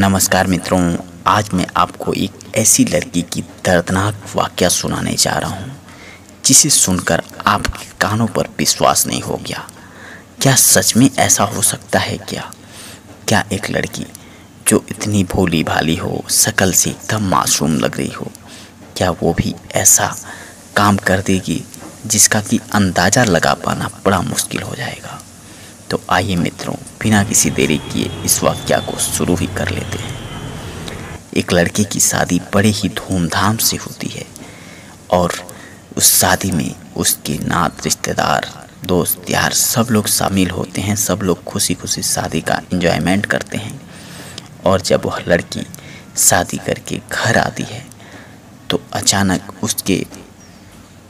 नमस्कार मित्रों, आज मैं आपको एक ऐसी लड़की की दर्दनाक वाकया सुनाने जा रहा हूँ जिसे सुनकर आपके कानों पर विश्वास नहीं हो गया। क्या सच में ऐसा हो सकता है क्या? क्या एक लड़की जो इतनी भोली भाली हो, शक्ल से एकदम मासूम लग रही हो, क्या वो भी ऐसा काम कर देगी जिसका कि अंदाज़ा लगा पाना बड़ा मुश्किल हो जाएगा। तो आइए मित्रों, बिना किसी देरी किए इस वाकया को शुरू ही कर लेते हैं। एक लड़के की शादी बड़े ही धूमधाम से होती है और उस शादी में उसके नात, रिश्तेदार, दोस्त यार सब लोग शामिल होते हैं। सब लोग खुशी खुशी शादी का एंजॉयमेंट करते हैं। और जब वह लड़की शादी करके घर आती है तो अचानक उसके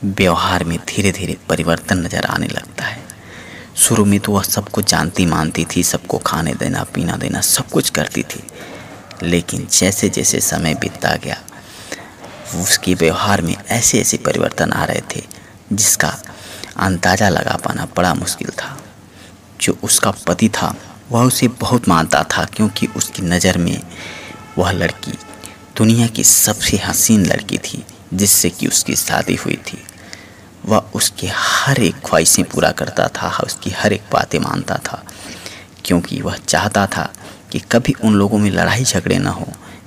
व्यवहार में धीरे धीरे परिवर्तन नज़र आने लगता है। शुरू में तो वह सबको जानती मानती थी, सबको खाने देना, पीना देना, सब कुछ करती थी। लेकिन जैसे जैसे समय बीतता गया उसके व्यवहार में ऐसे ऐसे परिवर्तन आ रहे थे जिसका अंदाज़ा लगा पाना बड़ा मुश्किल था। जो उसका पति था वह उसे बहुत मानता था, क्योंकि उसकी नज़र में वह लड़की दुनिया की सबसे हसीन लड़की थी जिससे कि उसकी शादी हुई थी। वह उसकी हर एक ख्वाहिशें पूरा करता था, उसकी हर एक बातें मानता था, क्योंकि वह चाहता था कि कभी उन लोगों में लड़ाई झगड़े ना हो,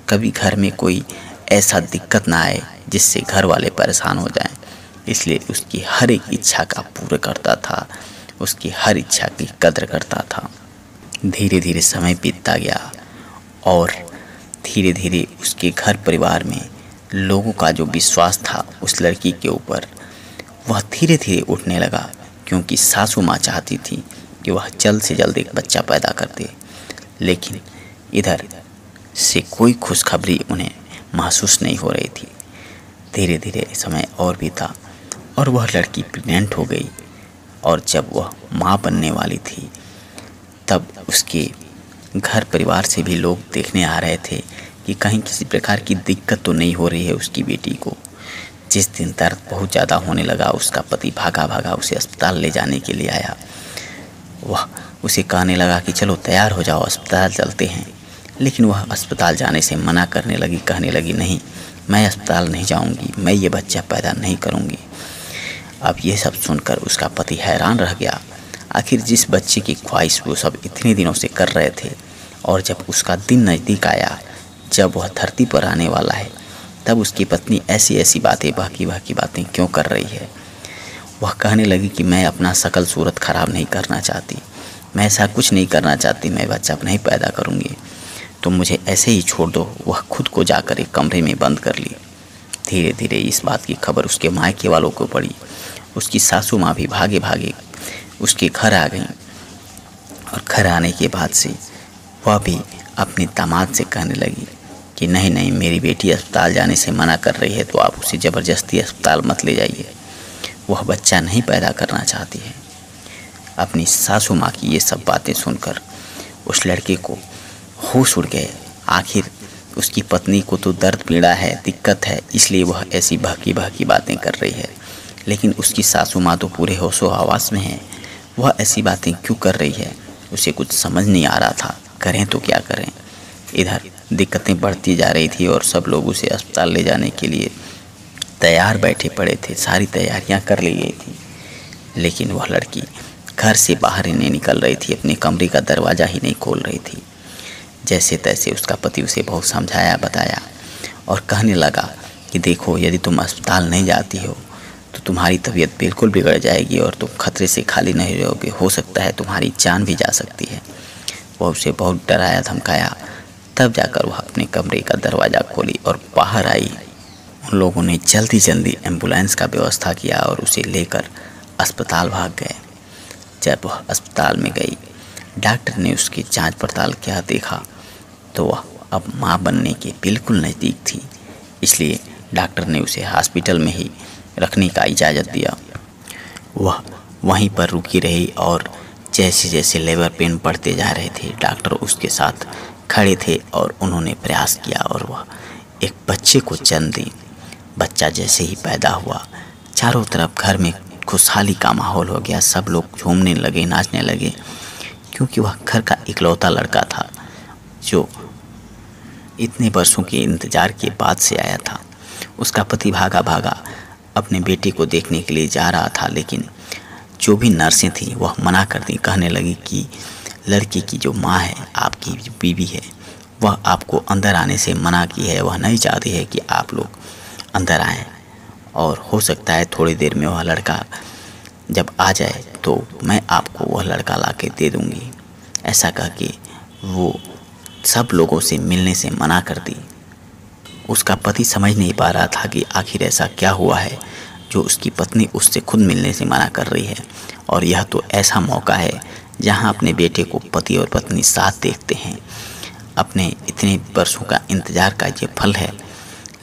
कभी घर में कोई ऐसा दिक्कत ना आए जिससे घर वाले परेशान हो जाएं। इसलिए उसकी हर एक इच्छा का पूरा करता था, उसकी हर इच्छा की कद्र करता था। धीरे धीरे समय बीतता गया और धीरे धीरे उसके घर परिवार में लोगों का जो विश्वास था उस लड़की के ऊपर वह धीरे धीरे उठने लगा, क्योंकि सासू माँ चाहती थी कि वह जल्द से जल्द एक बच्चा पैदा कर दे। लेकिन इधर से कोई खुशखबरी उन्हें महसूस नहीं हो रही थी। धीरे धीरे समय और बीता और वह लड़की प्रेग्नेंट हो गई। और जब वह माँ बनने वाली थी तब उसके घर परिवार से भी लोग देखने आ रहे थे कि कहीं किसी प्रकार की दिक्कत तो नहीं हो रही है उसकी बेटी को। जिस दिन दर्द बहुत ज़्यादा होने लगा उसका पति भागा भागा उसे अस्पताल ले जाने के लिए आया। वह उसे कहने लगा कि चलो तैयार हो जाओ, अस्पताल चलते हैं। लेकिन वह अस्पताल जाने से मना करने लगी, कहने लगी नहीं, मैं अस्पताल नहीं जाऊंगी, मैं ये बच्चा पैदा नहीं करूंगी। अब ये सब सुनकर उसका पति हैरान रह गया। आखिर जिस बच्चे की ख्वाहिश वो सब इतने दिनों से कर रहे थे, और जब उसका दिन नज़दीक आया, जब वह धरती पर आने वाला है, तब उसकी पत्नी ऐसी ऐसी बातें, बहकी बहकी बातें क्यों कर रही है। वह कहने लगी कि मैं अपना शकल सूरत ख़राब नहीं करना चाहती, मैं ऐसा कुछ नहीं करना चाहती, मैं बच्चा नहीं पैदा करूँगी, तो मुझे ऐसे ही छोड़ दो। वह खुद को जाकर एक कमरे में बंद कर ली। धीरे धीरे इस बात की खबर उसके मायके वालों को पड़ी। उसकी सासू माँ भी भागे भागे उसके घर आ गई। और घर आने के बाद से वह भी अपने दामाद से कहने लगी कि नहीं नहीं, मेरी बेटी अस्पताल जाने से मना कर रही है, तो आप उसे ज़बरदस्ती अस्पताल मत ले जाइए, वह बच्चा नहीं पैदा करना चाहती है। अपनी सासू माँ की ये सब बातें सुनकर उस लड़के को होश उड़ गए। आखिर उसकी पत्नी को तो दर्द पीड़ा है, दिक्कत है, इसलिए वह ऐसी बहकी बहकी बातें कर रही है। लेकिन उसकी सासू माँ तो पूरे होशो हवास में है, वह ऐसी बातें क्यों कर रही है, उसे कुछ समझ नहीं आ रहा था, करें तो क्या करें। इधर दिक्कतें बढ़ती जा रही थी और सब लोग उसे अस्पताल ले जाने के लिए तैयार बैठे पड़े थे, सारी तैयारियां कर ली गई थी। लेकिन वह लड़की घर से बाहर ही नहीं निकल रही थी, अपने कमरे का दरवाज़ा ही नहीं खोल रही थी। जैसे तैसे उसका पति उसे बहुत समझाया बताया और कहने लगा कि देखो, यदि तुम अस्पताल नहीं जाती हो तो तुम्हारी तबीयत बिल्कुल बिगड़ जाएगी और तुम खतरे से खाली नहीं रहोगे, हो सकता है तुम्हारी जान भी जा सकती है। वह उसे बहुत डराया धमकाया, तब जाकर वह अपने कमरे का दरवाज़ा खोली और बाहर आई। उन लोगों ने जल्दी जल्दी एम्बुलेंस का व्यवस्था किया और उसे लेकर अस्पताल भाग गए। जब वह अस्पताल में गई, डॉक्टर ने उसकी जांच पड़ताल किया, देखा तो वह अब माँ बनने के बिल्कुल नज़दीक थी। इसलिए डॉक्टर ने उसे हॉस्पिटल में ही रखने का इजाज़त दिया। वह वहीं पर रुकी रही और जैसे जैसे लेबर पेन बढ़ते जा रहे थे, डॉक्टर उसके साथ खड़े थे और उन्होंने प्रयास किया और वह एक बच्चे को जन्म दी। बच्चा जैसे ही पैदा हुआ, चारों तरफ घर में खुशहाली का माहौल हो गया। सब लोग झूमने लगे, नाचने लगे, क्योंकि वह घर का इकलौता लड़का था जो इतने वर्षों के इंतजार के बाद से आया था। उसका पति भागा भागा अपने बेटे को देखने के लिए जा रहा था, लेकिन जो भी नर्सें थीं वह मना कर दी। कहने लगी कि लड़की की जो माँ है, आपकी जो बीवी है, वह आपको अंदर आने से मना की है। वह नहीं चाहती है कि आप लोग अंदर आएं, और हो सकता है थोड़ी देर में वह लड़का जब आ जाए तो मैं आपको वह लड़का ला के दे दूँगी। ऐसा कह के वो सब लोगों से मिलने से मना कर दी। उसका पति समझ नहीं पा रहा था कि आखिर ऐसा क्या हुआ है जो उसकी पत्नी उससे खुद मिलने से मना कर रही है। और यह तो ऐसा मौका है जहां अपने बेटे को पति और पत्नी साथ देखते हैं। अपने इतने वर्षों का इंतज़ार का ये फल है,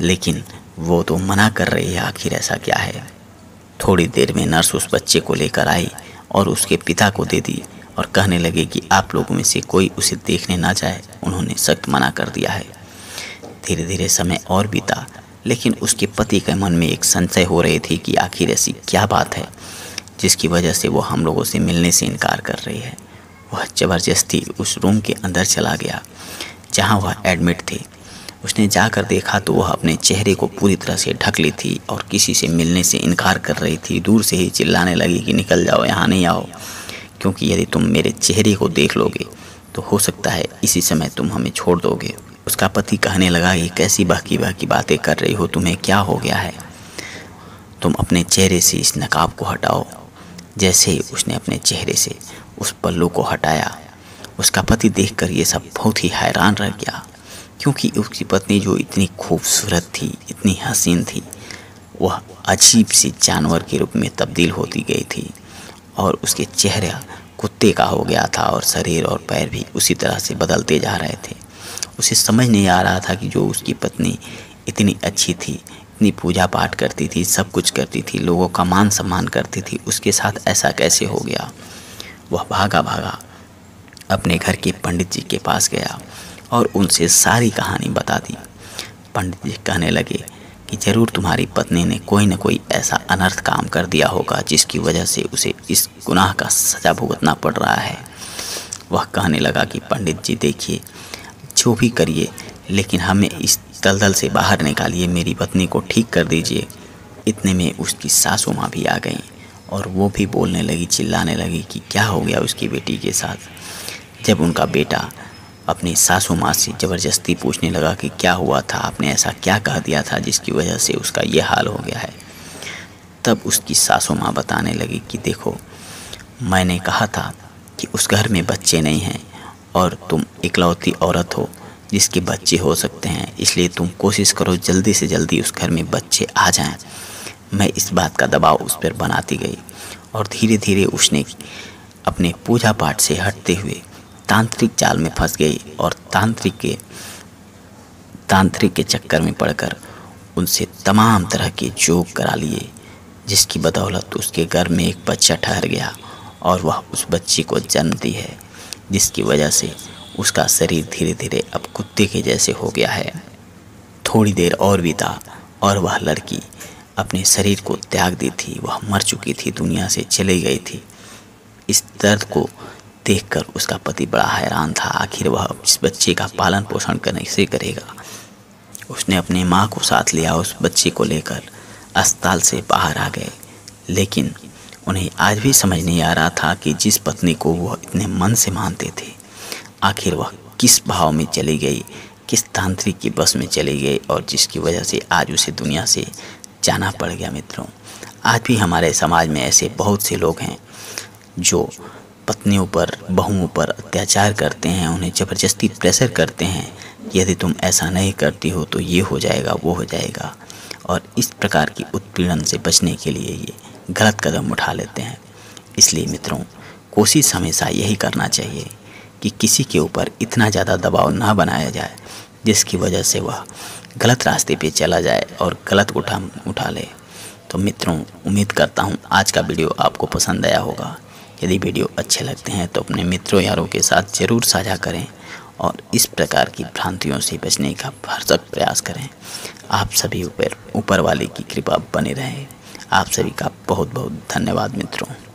लेकिन वो तो मना कर रही है। आखिर ऐसा क्या है। थोड़ी देर में नर्स उस बच्चे को लेकर आई और उसके पिता को दे दी और कहने लगे कि आप लोगों में से कोई उसे देखने ना जाए। उन्होंने सख्त मना कर दिया है। धीरे धीरे समय और बीता, लेकिन उसके पति के मन में एक संशय हो रही थी कि आखिर ऐसी क्या बात है जिसकी वजह से वो हम लोगों से मिलने से इनकार कर रही है। वह ज़बरदस्ती उस रूम के अंदर चला गया जहां वह एडमिट थे। उसने जाकर देखा तो वह अपने चेहरे को पूरी तरह से ढक ली थी और किसी से मिलने से इनकार कर रही थी। दूर से ही चिल्लाने लगी कि निकल जाओ, यहाँ नहीं आओ, क्योंकि यदि तुम मेरे चेहरे को देख लोगे तो हो सकता है इसी समय तुम हमें छोड़ दोगे। उसका पति कहने लगा, ये कैसी बहकी बहकी बातें कर रही हो, तुम्हें क्या हो गया है? तुम अपने चेहरे से इस नकाब को हटाओ। जैसे ही उसने अपने चेहरे से उस पल्लू को हटाया, उसका पति देखकर ये सब बहुत ही हैरान रह गया, क्योंकि उसकी पत्नी जो इतनी खूबसूरत थी, इतनी हसीन थी, वह अजीब सी जानवर के रूप में तब्दील होती गई थी और उसके चेहरा कुत्ते का हो गया था और शरीर और पैर भी उसी तरह से बदलते जा रहे थे। उसे समझ नहीं आ रहा था कि जो उसकी पत्नी इतनी अच्छी थी, इतनी पूजा पाठ करती थी, सब कुछ करती थी, लोगों का मान सम्मान करती थी, उसके साथ ऐसा कैसे हो गया। वह भागा भागा अपने घर के पंडित जी के पास गया और उनसे सारी कहानी बता दी। पंडित जी कहने लगे कि ज़रूर तुम्हारी पत्नी ने कोई न कोई ऐसा अनर्थ काम कर दिया होगा जिसकी वजह से उसे इस गुनाह का सज़ा भुगतना पड़ रहा है। वह कहने लगा कि पंडित जी देखिए, जो भी करिए, लेकिन हमें इस दलदल से बाहर निकालिए, मेरी पत्नी को ठीक कर दीजिए। इतने में उसकी सासू माँ भी आ गई और वो भी बोलने लगी, चिल्लाने लगी कि क्या हो गया उसकी बेटी के साथ। जब उनका बेटा अपनी सासू माँ से ज़बरदस्ती पूछने लगा कि क्या हुआ था, आपने ऐसा क्या कह दिया था जिसकी वजह से उसका ये हाल हो गया है, तब उसकी सासू माँ बताने लगी कि देखो, मैंने कहा था कि उस घर में बच्चे नहीं हैं और तुम इकलौती औरत हो जिसके बच्चे हो सकते हैं, इसलिए तुम कोशिश करो जल्दी से जल्दी उस घर में बच्चे आ जाएं। मैं इस बात का दबाव उस पर बनाती गई और धीरे धीरे उसने अपने पूजा पाठ से हटते हुए तांत्रिक जाल में फंस गई और तांत्रिक के चक्कर में पड़कर उनसे तमाम तरह के जोग करा लिए, जिसकी बदौलत उसके घर में एक बच्चा ठहर गया और वह उस बच्चे को जन्म दी है, जिसकी वजह से उसका शरीर धीरे धीरे अब कुत्ते के जैसे हो गया है। थोड़ी देर और बीता और वह लड़की अपने शरीर को त्याग दी थी। वह मर चुकी थी, दुनिया से चली गई थी। इस दर्द को देखकर उसका पति बड़ा हैरान था। आखिर वह इस बच्चे का पालन पोषण कैसे करेगा। उसने अपनी माँ को साथ लिया, उस बच्चे को लेकर अस्पताल से बाहर आ गए, लेकिन उन्हें आज भी समझ नहीं आ रहा था कि जिस पत्नी को वह इतने मन से मानते थे, आखिर वह किस भाव में चली गई, किस तांत्रिक की बस में चली गई और जिसकी वजह से आज उसे दुनिया से जाना पड़ गया। मित्रों, आज भी हमारे समाज में ऐसे बहुत से लोग हैं जो पत्नियों पर, बहुओं पर अत्याचार करते हैं, उन्हें ज़बरदस्ती प्रेशर करते हैं कि यदि तुम ऐसा नहीं करती हो तो ये हो जाएगा, वो हो जाएगा, और इस प्रकार की उत्पीड़न से बचने के लिए ये गलत कदम उठा लेते हैं। इसलिए मित्रों, कोशिश हमेशा यही करना चाहिए कि किसी के ऊपर इतना ज़्यादा दबाव ना बनाया जाए जिसकी वजह से वह गलत रास्ते पे चला जाए और गलत उठा ले। तो मित्रों, उम्मीद करता हूँ आज का वीडियो आपको पसंद आया होगा। यदि वीडियो अच्छे लगते हैं तो अपने मित्रों यारों के साथ ज़रूर साझा करें और इस प्रकार की भ्रांतियों से बचने का भरसक प्रयास करें। आप सभी ऊपर वाले की कृपा बने रहे। आप सभी का बहुत बहुत धन्यवाद मित्रों।